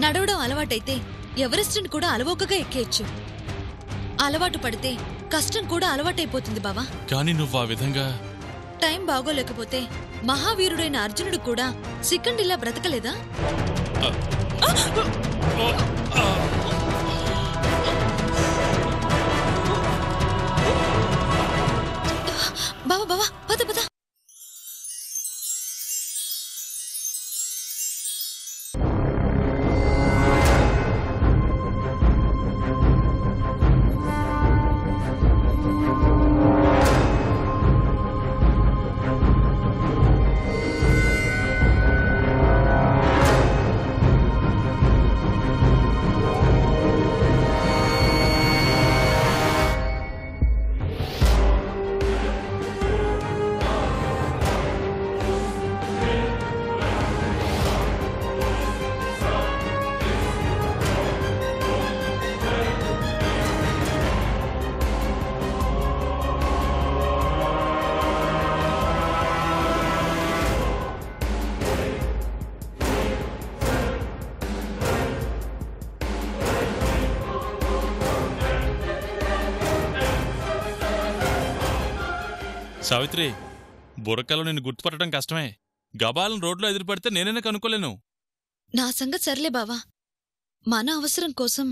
నడవడం అలవాటైతే ఎవరెస్ట్ని కూడా అలవోకగా ఎక్కేయచ్చు. అలవాటు పడితే కష్టం కూడా అలవాటైపోతుంది బావా. కానీ నువ్వు ఆ విధంగా టైం బాగోలేకపోతే మహావీరుడైన అర్జునుడు కూడా సికండిలా బ్రతకలేదా? బావా బావా పద పద. సావిత్రి, బుర్రకలో నిన్ను గుర్తుపట్టడం కష్టమే. గబాలను రోడ్లో ఎదురుపడితే నేనైనా కనుక్కోలేను. నా సంగతి సర్లే బావా, మన అవసరం కోసం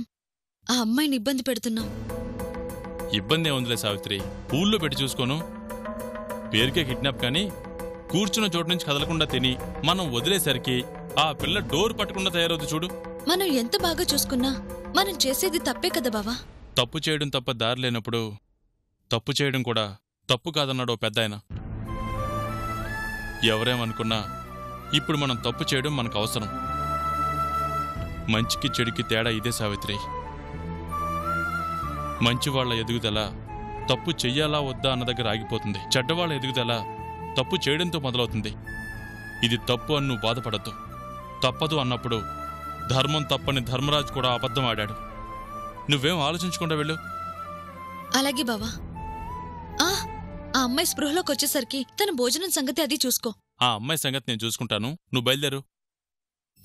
ఆ అమ్మాయిని ఇబ్బంది పెడుతున్నాం. ఇబ్బంది ఏముందిలే సావిత్రి, ఊళ్ళో పెట్టి చూసుకోను. పేరుకే కిడ్నాప్ కానీ కూర్చున్న చోటు నుంచి కదలకుండా తిని మనం వదిలేసరికి ఆ పిల్ల డోర్ పట్టకుండా తయారవుతుంది చూడు. మనం ఎంత బాగా చూసుకున్నా మనం చేసేది తప్పే కదా బావా. తప్పు చేయడం తప్ప దారి లేనప్పుడు తప్పు చేయడం కూడా తప్పు కాదన్నాడు ఓ పెద్దాయన. ఎవరేమనుకున్నా ఇప్పుడు మనం తప్పు చేయడం మనకు అవసరం. మంచికి చెడుకి తేడా ఇదే సావిత్రి. మంచివాళ్ల ఎదుగుదల తప్పు చెయ్యాలా వద్దా అన్న దగ్గర ఆగిపోతుంది. చెడ్డవాళ్ల ఎదుగుదల తప్పు చేయడంతో మొదలవుతుంది. ఇది తప్పు అని నువ్వు బాధపడద్దు. తప్పదు అన్నప్పుడు ధర్మం తప్పని ధర్మరాజు కూడా అబద్ధం ఆడాడు. నువ్వేం ఆలోచించకుండా వెళ్ళు. అలాగే బావా. ఆ అమ్మాయి స్పృహలోకి వచ్చేసరికి తన భోజనం సంగతి అది చూసుకో. ఆ అమ్మాయి సంగతి నేను చూసుకుంటాను, నువ్వు బయలుదేరు.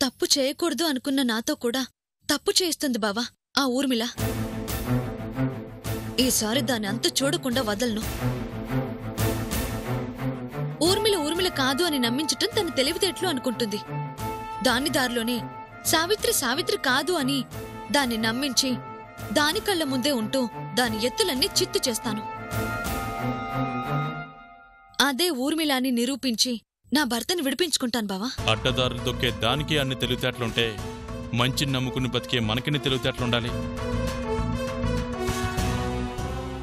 తప్పు చేయకూడదు అనుకున్న నాతో కూడా తప్పు చేయిస్తుంది బావా ఆ ఊర్మిళ. ఈసారి దాన్ని అంత చూడకుండా వదలను. ఊర్మిళ కాదు అని నమ్మించటం తన తెలివితేటలు అనుకుంటుంది. దాని దారిలోనే సావిత్రి కాదు అని దాన్ని నమ్మించి దాని కళ్ళ ముందే ఉంటూ దాని ఎత్తులన్నీ చిత్తు చేస్తాను. అదే ఊర్మిళాని నిరూపించి నా భర్తని విడిపించుకుంటాను బావా. అడ్డదారులు దొక్కే దానికి అన్ని తెలివితేటలుంటే మంచిని నమ్ముకుని బతికే మనకిని తెలివితేటలుండాలి.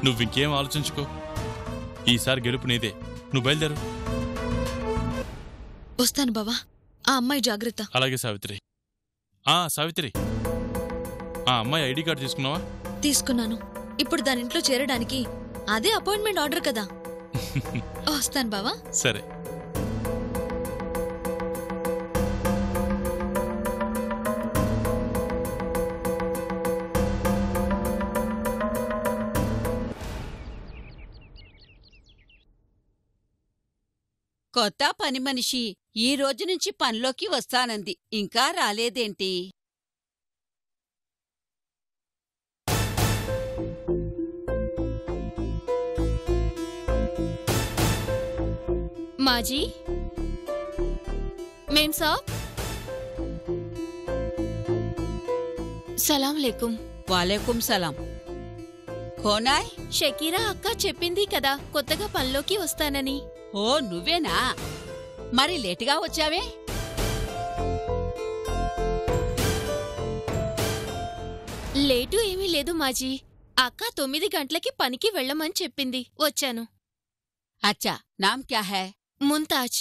నువ్వింకేం ఆలోచించుకో. ఈసారి గెలుపు నీదే. నువ్వు బయలుదేరు. వస్తాను బావా. ఆ అమ్మాయి జాగ్రత్త. అలాగే సావిత్రి. సావిత్రి, ఆ అమ్మాయి ఐడి కార్డు తీసుకున్నావా? తీసుకున్నాను. ఇప్పుడు దాని ఇంట్లో చేరడానికి అదే అపాయింట్మెంట్ ఆర్డర్ కదా. వస్తాను బావా. సరే. కొత్త పని మనిషి ఈ రోజు నుంచి పనిలోకి వస్తానంది. ఇంకా రాలేదేంటి? माजी मेम साहब सलाम लेकुम. వాలేకుం సలాం. కోనాయ్? షకీరా అక్క చెప్పింది కదా కొత్తగా పనిలోకి వస్తానని. ఓ నువ్వేనా? మరి లేటుగా వచ్చావే? లేటు ఏమీ లేదు మాజీ. అక్క 9 గంటలకి పనికి వెళ్ళమని చెప్పింది, వచ్చాను. అచ్చా, నామ్ క్యా హై? ముంతాజ్.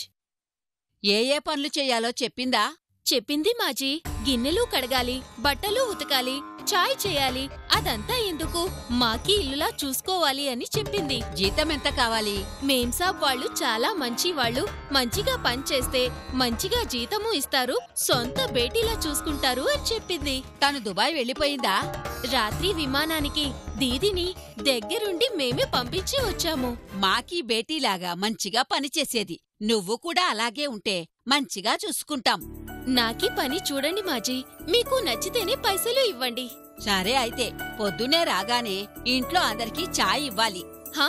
ఏ పనులు చెయ్యాలో చెప్పిందా? చెప్పింది మాజీ. గిన్నెలు కడగాలి, బట్టలు ఉతకాలి, చాయ్ చేయాలి. అదంతా ఎందుకు, మాకి ఇల్లులా చూసుకోవాలి అని చెప్పింది. జీతం ఎంత కావాలి? మేం సాబ్ వాళ్ళు చాలా మంచి వాళ్ళు. మంచిగా పనిచేస్తే మంచిగా జీతము ఇస్తారు, సొంత బేటీలా చూసుకుంటారు అని చెప్పింది. తను దుబాయ్ వెళ్ళిపోయిందా? రాత్రి విమానానికి దీదిని దగ్గరుండి మేమే పంపించి వచ్చాము. మాకీ బేటీలాగా మంచిగా పనిచేసేది. నువ్వు కూడా అలాగే ఉంటే మంచిగా చూసుకుంటాం. నాకీ పని చూడండి మాజీ, మీకు నచ్చితేనే పైసలు ఇవ్వండి. సరే అయితే పొద్దునే రాగానే ఇంట్లో అందరికీ చాయ్ ఇవ్వాలి. హా,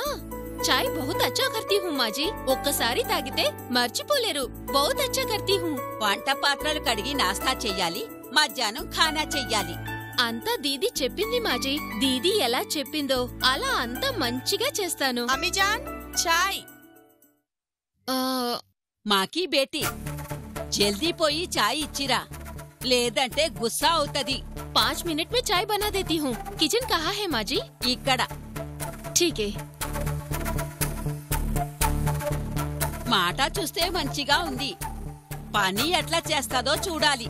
చాయ్ బహుత్ అచ్చా కర్తీ హూ మాజీ. ఒక్కసారి తాగితే మర్చిపోలేరు. బహుత్ అచ్చా కర్తీ హూ. వంట పాత్రలు కడిగి నాస్తా చెయ్యాలి, మధ్యాహ్నం ఖానా చెయ్యాలి. అంతా దీది చెప్పింది మాజీ. దీది ఎలా చెప్పిందో అలా అంతా మంచిగా చేస్తాను. అమ్మిజాన్ చాయ్. మాకీ బేటీ, జల్దీ పోయి చాయ్ ఇచ్చిరా, లేదంటే గుస్సా అవుతది. 5 मिनट में चाय बना देती हूँ. किचन कहाँ है माँ जी? ఇక్కడ. ठीक है. మాట చూస్తే మంచిగా ఉంది, పని ఎట్లా చేస్తాదో చూడాలి.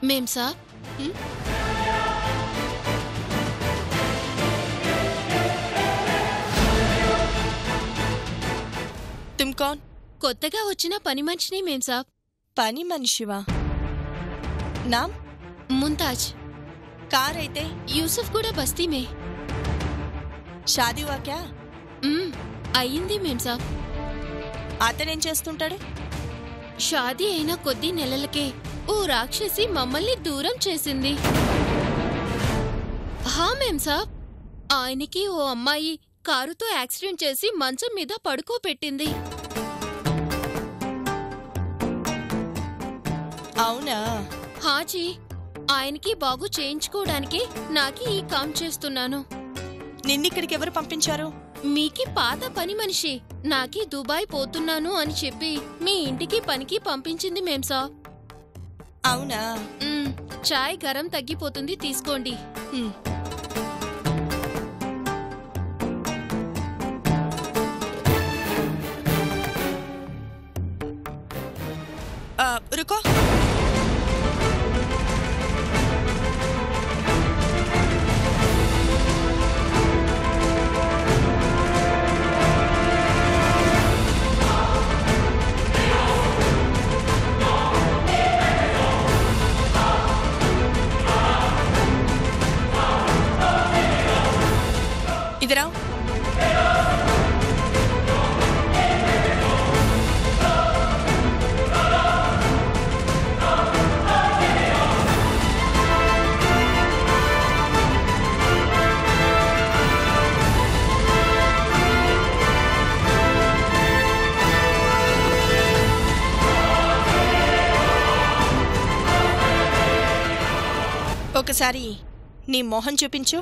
मेम साहब, तुम कौन? కొత్తగా వచ్చిన పని మనిషిని మేం సాబ్. పని మనిషివా? नाम? ముంతాజ్. कहाँ रहते? యూసుఫ్ కూడా బస్తీ మే. शादी हुआ क्या? అయ్యింది మేం సాబ్. అతనేం చేస్తుంటాడు? షాదీ అయిన కొద్ది నెలలకే ఓ రాక్షసి మమ్మల్ని దూరం చేసింది. హా మేం సాబ్, ఆయనకి ఓ అమ్మాయి కారుతో యాక్సిడెంట్ చేసి మంచం మీద పడుకోపెట్టింది. అవునా? హాజీ, ఆయనకి బాగు చేయించుకోవడానికి నాకి ఈ కామ్ చేస్తున్నాను. నిన్నిక్కడికి ఎవరు పంపించారు? మీకి పాత పని మనిషి నాకి దుబాయ్ పోతున్నాను అని చెప్పి మీ ఇంటికి పనికి పంపించింది మేం సాబ్. అవునా? చాయ్ గరం తగ్గిపోతుంది, తీసుకోండి. रुको. इधर आओ. ఒకసారి నీ మొహం చూపించు.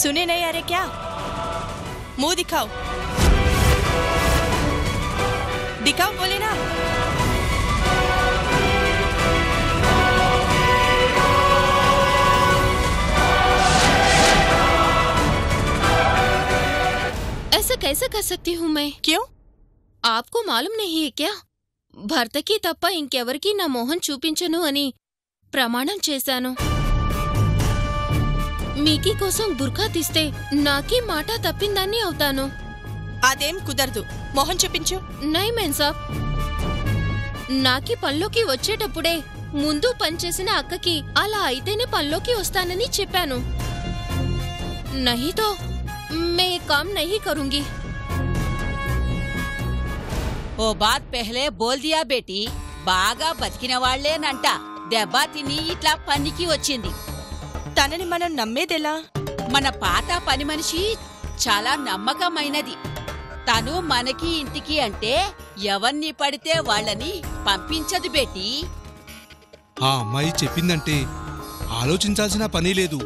सुने नहीं आ रहे क्या? मुंह दिखाओ. दिखाओ बोले ना. ऐसा कैसे कर सकती हूँ मैं? क्यों? आपको मालूम नहीं है क्या? భర్తకి తప్ప ఇంకెవరికీ నా మోహన్ చూపించను అని ప్రమాణం చేశాను. మీకీ కోసం బుర్కా తీస్తే నాకీ మాట తప్పిందాన్ని అవుతాను. అదేం కుదరదు. మొహం చూపించు. నై మేం సాబ్, నాకి పనిలోకి వచ్చేటప్పుడే ముందు పనిచేసిన అక్కకి అలా అయితేనే పనిలోకి వస్తానని చెప్పాను. నహీతో మే కామ్ నహీ కరూంగి. ఓ బాత్ పెహలే బోల్ దియా బేటీ, బాగా బతికిన వాళ్లేనంట దెబ్బ తిని ఇట్లా పనికి వచ్చింది. తనని మనం నమ్మేదెలా? మన పాత పని మనిషి చాలా నమ్మకమైనది. తను మనకి ఇంటికి అంటే ఎవరిని పడితే వాళ్ళని పంపించదు బేటీ. ఆ అమ్మాయి చెప్పిందంటే ఆలోచించాల్సిన పని లేదు.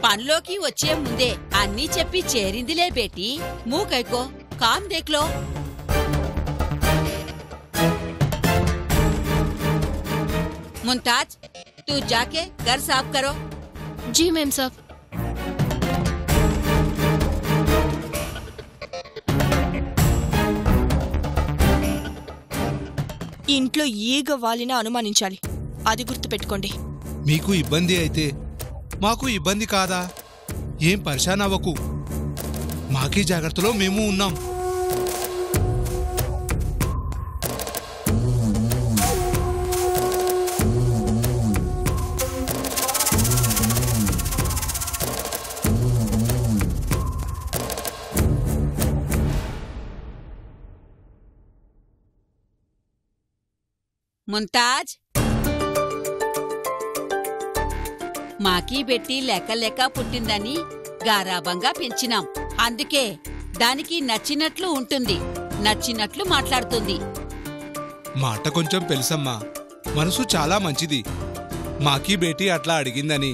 పనిలోకి వచ్చే ముందే అన్నీ చెప్పి చేరిందిలే బేటీ. మూకైకో, కామ్ దేఖ్లో. मुमताज, तू जाके घर साफ करो। जी मैम साहब। ఇంట్లో ఈగ వాలినా అనుమానించాలి, అది గుర్తుపెట్టుకోండి. మీకు ఇబ్బంది అయితే మాకు ఇబ్బంది కాదా? ఏం పరిశాన్ అవ్వకు, మాకీ జాగ్రత్తలో మేము ఉన్నాం. ముంతాజ్, మాకీ బెట్టి లేక పుట్టిందని గారాబంగా పెంచినాం. అందుకే దానికి నచ్చినట్లు ఉంటుంది, నచ్చినట్లు మాట్లాడుతుంది. మాట కొంచెం తెలుసమ్మా, మనసు చాలా మంచిది. మాకీ బేటీ అట్లా అడిగిందని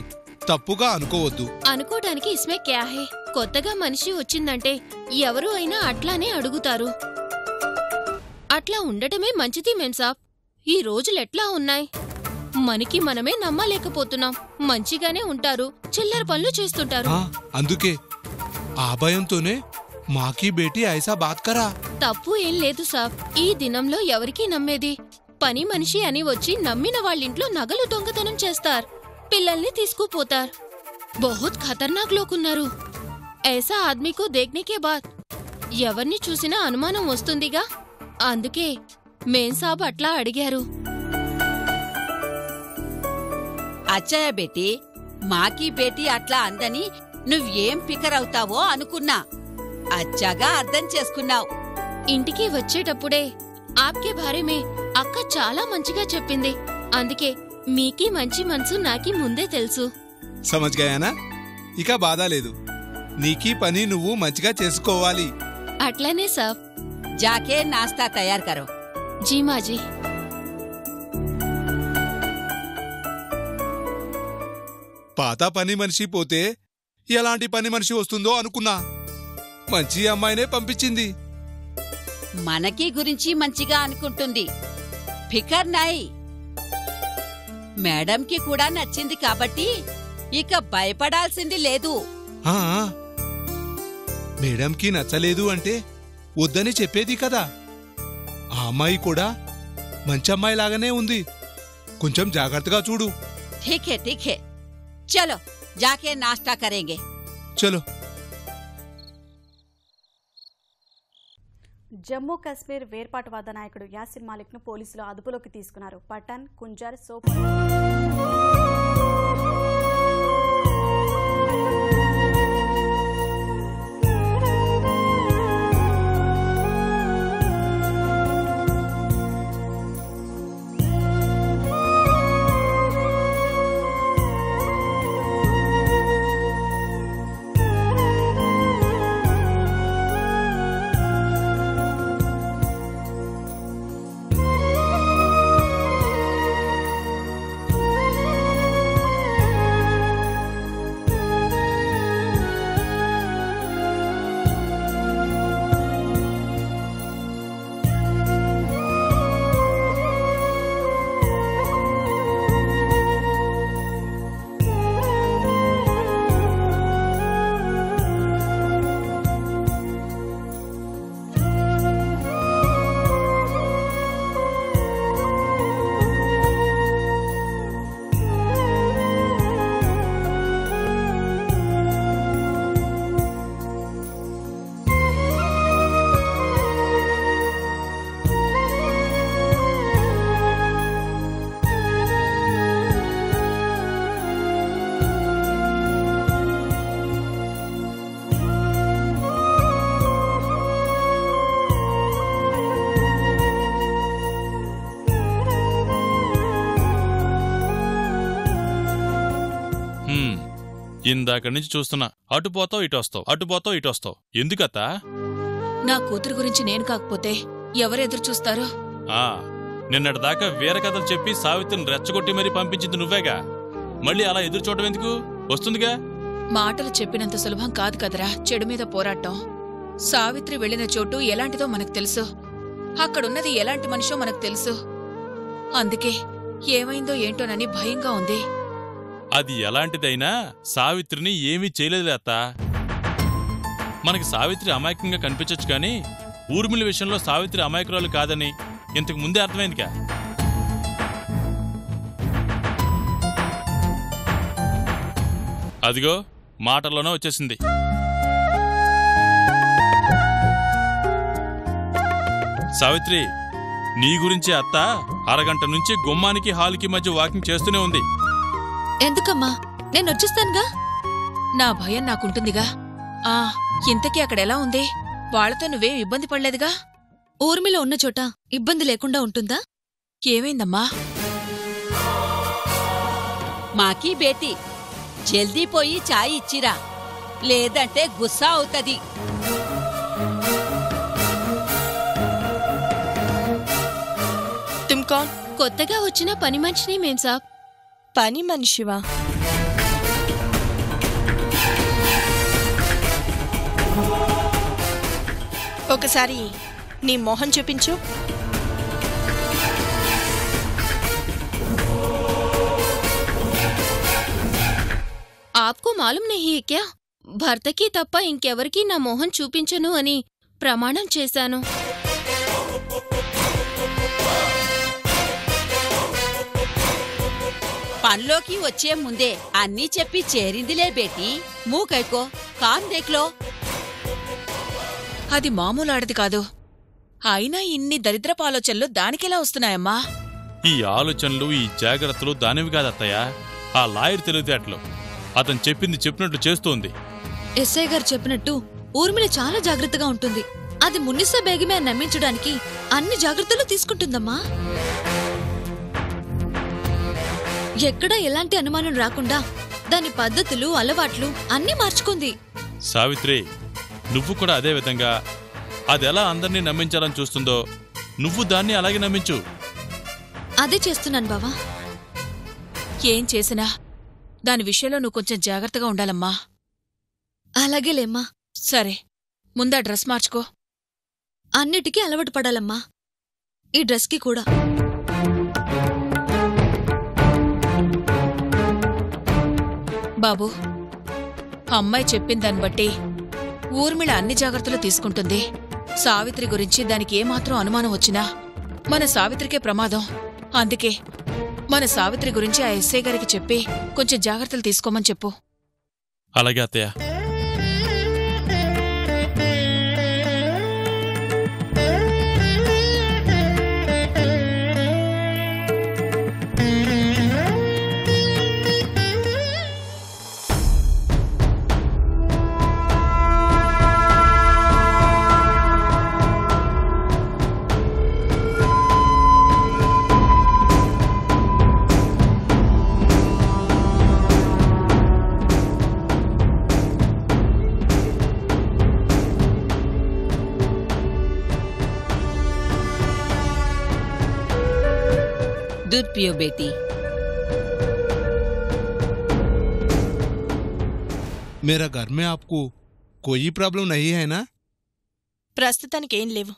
తప్పుగా అనుకోవద్దు. అనుకోవడానికి ఇస్మే క్యా హే? కొత్తగా మనిషి వచ్చిందంటే ఎవరు అయినా అట్లానే అడుగుతారు. అట్లా ఉండటమే మంచిది మేం సాబ్. ఈ రోజులెట్లా ఉన్నాయి? మనకి మనమే నమ్మలేకపోతున్నాం. మంచిగానే ఉంటారు, చిల్లర పనులు చేస్తుంటారు. అందుకే ఆ భయంతోనే మాకీ బేటీ ఐసా బాత్ కరా. తప్పు ఏం లేదు సాబ్. ఈ దినంలో ఎవరికీ నమ్మేది? పని మనిషి అని వచ్చి నమ్మిన వాళ్ళింట్లో నగలు దొంగతనం చేస్తారు, పిల్లల్ని తీసుకుపోతారు. బహుత్ ఖతర్నాక్ లోకున్నారు. ఐసా ఆద్మీకో దేఖ్నేకే బాద్ ఎవర్ని చూసినా అనుమానం వస్తుందిగా. అందుకే మేం సాబ్ అట్లా అడిగారు. అచ్చయ్య బేటీ, మాకీ బేటీ అట్లా అందని నువ్వేం పికరవుతావో అనుకున్నా. అచ్చగా అర్థం చేసుకున్నావు. ఇంటికి వచ్చేటప్పుడే ఆప్కే బారేమే అక్క చాలా మంచిగా చెప్పింది. అందుకే మీకీ మంచి మనసు నాకీ ముందే తెలుసు. సమజ్ గయానా? ఇక బాధ లేదు. నీకీ పని నువ్వు మంచిగా చేసుకోవాలి. అట్లనే సాబ్. జాకే నాస్తా తయారు కరో. జీ మాజీ. పాత పని మనిషి పోతే ఎలాంటి పని మనిషి వస్తుందో అనుకున్నా. మంచి అమ్మాయినే పంపించింది. మనకి గురించి మంచిగా అనుకుంటుంది. ఫికర్ నాయి. మేడంకి కూడా నచ్చింది కాబట్టి ఇక భయపడాల్సింది లేదు. ఆ, మేడంకి నచ్చలేదు అంటే వద్దని చెప్పేది కదా. ఆ అమ్మాయి కూడా మంచి అమ్మాయిలాగానే ఉంది. కొంచెం జాగ్రత్తగా చూడు. ఠీక్ హే. చలో జాకే నాస్తా కరేంగే. చలో. జమ్మూ కాశ్మీర్ వేర్పాటువాద నాయకుడు యాసిన్ మాలిక్ ను పోలీసులు అదుపులోకి తీసుకున్నారు. పఠాన్, కుంజార్, సోపోర్ ఇందాక నుంచి చూస్తున్నా. అటుపోతావు ఇటొస్తావు, అటుపోతావు ఇటొస్తావు. ఎందుకత్తా? నా కూతురు గురించి నేను కాకపోతే ఎవరెదురు చూస్తారో? నిన్నటిదాకా వేరే కథలు చెప్పి సావిత్రిని రెచ్చగొట్టి మరీ పంపించింది నువ్వేగా. మళ్ళీ అలా ఎదురు చూడడం ఎందుకు? వస్తుందిగా. మాటలు చెప్పినంత సులభం కాదు కదరా చెడు మీద పోరాటం. సావిత్రి వెళ్లిన చోటు ఎలాంటిదో మనకు తెలుసు, అక్కడున్నది ఎలాంటి మనిషో మనకు తెలుసు. అందుకే ఏమైందో ఏంటోనని భయంగా ఉంది. అది ఎలాంటిదైనా సావిత్రిని ఏమీ చేయలేదులే అత్త. మనకి సావిత్రి అమాయకంగా కనిపించొచ్చు కానీ ఊర్మిళ విషయంలో సావిత్రి అమాయకురాలు కాదని ఇంతకు ముందే అర్థమైందిగా. అదిగో మాటల్లోనే వచ్చేసింది. సావిత్రి, నీ గురించి అత్త అరగంట నుంచి గుమ్మానికి హాల్కి మధ్య వాకింగ్ చేస్తూనే ఉంది. ఎందుకమ్మా, నేను వచ్చేస్తానుగా. నా భయం నాకుంటుందిగా. ఇంతకీ అక్కడెలా ఉంది? వాళ్లతో నువ్వేం ఇబ్బంది పడలేదుగా? ఊర్మిళ ఉన్న చోట ఇబ్బంది లేకుండా ఉంటుందా? ఏమైందమ్మా? మాకీ బేటీ జల్దీ పోయి చాయ్ ఇచ్చిరా, లేదంటే గుస్సా అవుతది. तुम कौन? కొత్తగా వచ్చిన పని మనిషిని మేం సాబ్. పని మనిషివా? ఒకసారి నీ మొహం చూపించు. ఆప్కో మాలూం నహీ హై క్యా? భర్తకి తప్ప ఇంకెవరికీ నా మొహం చూపించను అని ప్రమాణం చేశాను. పనిలోకి వచ్చే ముందే అన్నీ చెప్పి చేరిందిలే బేటీ. మూకైకో, కాన్ దేఖ్లో. అది మామూలాడది కాదు. అయినా ఇన్ని దరిద్రపాలోచనలు దానికెలా వస్తున్నాయమ్మా? ఈ ఆలోచనలు, ఈ జాగ్రత్తలు దానివి కాదత్తయ్య, ఆ లాయర్ తెలివితేటలు. అతను చెప్పింది చెప్పినట్లు చేస్తోంది. ఎస్ఐ గారు చెప్పినట్టు ఊర్మిళ చాలా జాగ్రత్తగా ఉంటుంది. అది మున్నిసా బేగమే అని నమ్మించడానికి అన్ని జాగ్రత్తలు తీసుకుంటుందమ్మా. ఎక్కడా ఎలాంటి అనుమానం రాకుండా దాని పద్ధతులు, అలవాట్లు అన్నీ మార్చుకుంది. సావిత్రి, నువ్వు కూడా అదే విధంగా అదెలా అందర్నీ నమ్మించాలని చూస్తుందో నువ్వు దాన్ని అలాగే నమ్మించు. అదే చేస్తున్నాను బావా. ఏం చేసినా దాని విషయంలో నువ్వు కొంచెం జాగ్రత్తగా ఉండాలమ్మా. అలాగేలేమ్మా. సరే, ముందా డ్రెస్ మార్చుకో. అన్నిటికీ అలవాటు పడాలమ్మా, ఈ డ్రెస్కి కూడా. బాబూ, అమ్మాయి చెప్పిందాన్ని బట్టి ఊర్మిళ అన్ని జాగ్రత్తలు తీసుకుంటుంది. సావిత్రి గురించి దానికి ఏమాత్రం అనుమానం వచ్చినా మన సావిత్రికే ప్రమాదం. అందుకే మన సావిత్రి గురించి ఆ ఎస్ఐ గారికి చెప్పి కొంచెం జాగ్రత్తలు తీసుకోమని చెప్పు. అలాగే అత్తయ్య. दूध पियो बेटी. मेरा घर में आपको कोई प्रॉब्लम नहीं है ना? ప్రస్తుతానికి ఏం లేవు.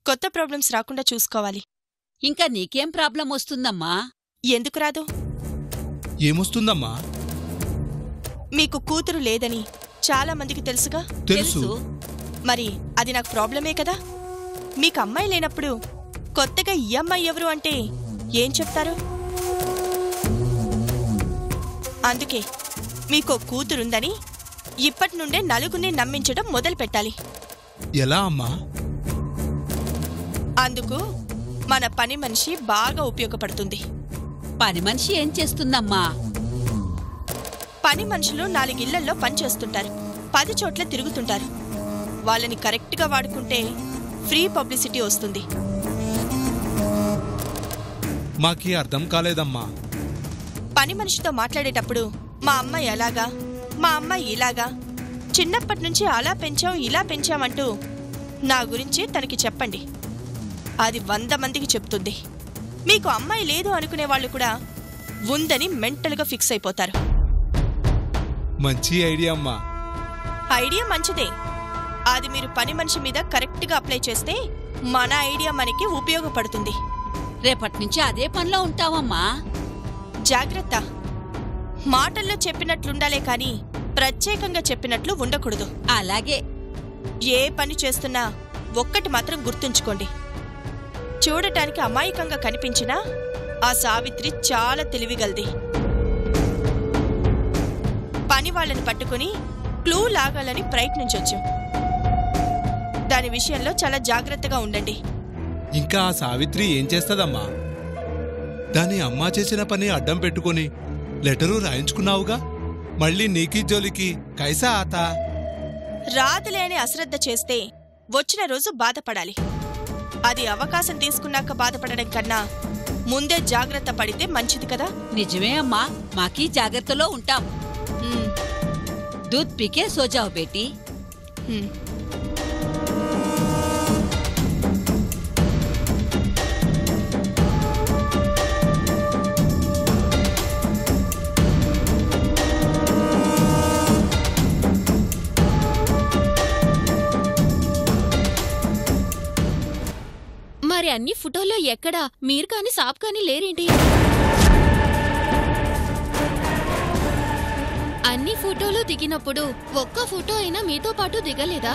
కొత్త ప్రాబ్లమ్స్ రాకుండా చూసుకోవాలి. ఇంకా నీకేం ప్రాబ్లం వస్తుందమ్మా? ఎందుకు రాదు? ఏమొస్తుందమ్మా? మీకు కూతురు లేదని చాలా మందికి తెలుసుగా. తెలుసు. మరి అది నాకు ప్రాబ్లమే కదా. మీకు అమ్మాయి లేనప్పుడు కొత్తగా ఈ అమ్మాయి ఎవరు అంటే ఏం చెప్తారు? అందుకే మీకో కూతురుందని ఇప్పటి నుండే నలుగురిని నమ్మించడం మొదలు పెట్టాలి. ఎలా అమ్మా? అందుకు మన పని మనిషి బాగా ఉపయోగపడుతుంది. పని మనిషి ఏం చేస్తుందమ్మా? పని మనుషులు 4 ఇళ్లల్లో పనిచేస్తుంటారు, 10 చోట్ల తిరుగుతుంటారు. వాళ్ళని కరెక్ట్గా వాడుకుంటే ఫ్రీ పబ్లిసిటీ వస్తుంది. మాకీ అర్థం కాలేదమ్మా. పని మనిషితో మాట్లాడేటప్పుడు మా అమ్మాయి అలాగా, మా అమ్మాయి ఇలాగా, చిన్నప్పటి నుంచి అలా పెంచాం ఇలా పెంచామంటూ నా గురించి తనకి చెప్పండి. అది 100 మందికి చెప్తుంది. మీకు అమ్మాయి లేదు అనుకునే వాళ్ళు కూడా ఉందని మెంటల్గా ఫిక్స్ అయిపోతారు. మంచి ఐడియా అమ్మా. ఐడియా మంచిదే. అది మీరు పని మనిషి మీద కరెక్ట్గా అప్లై చేస్తే మన ఐడియా మనకి ఉపయోగపడుతుంది. రేపటి నుంచి అదే పనిలో ఉంటావమ్మా. జాగ్రత్త. మాటల్లో చెప్పినట్లుండాలే కాని ప్రత్యేకంగా చెప్పినట్లు ఉండకూడదు. అలాగే. ఏ పని చేస్తున్నా ఒక్కటి మాత్రం గుర్తుంచుకోండి. చూడటానికి అమాయకంగా కనిపించినా ఆ సావిత్రి చాలా తెలివిగలది. పని వాళ్ళని పట్టుకుని క్లూ లాగాలని ప్రయత్నించొచ్చు. దాని విషయంలో చాలా జాగ్రత్తగా ఉండండి. ఇంకా ఆ సావిత్రి ఏం చేస్తదమ్మా? దాని అమ్మా చేసిన పని అడ్డం పెట్టుకుని లెటరు రాయించుకున్నావుగా, మళ్ళీ నీకీ జోలికి కైసా ఆతా? రాదులే అని అశ్రద్ధ చేస్తే వచ్చిన రోజు బాధపడాలి. అది అవకాశం తీసుకున్నాక బాధపడడం కన్నా ముందే జాగ్రత్త పడితే మంచిది కదా. నిజమే అమ్మా, మాకీ జాగ్రత్తలో ఉంటాం. दूध पी के सो जाओ बेटी। మరి అన్ని ఫోటోల్లో ఎక్కడా మీరు కాని సాబ్ కాని లేరేంటి? అన్ని ఫోటోలు దిగినప్పుడు ఒక్క ఫోటో అయినా మీతో పాటు దిగలేదా?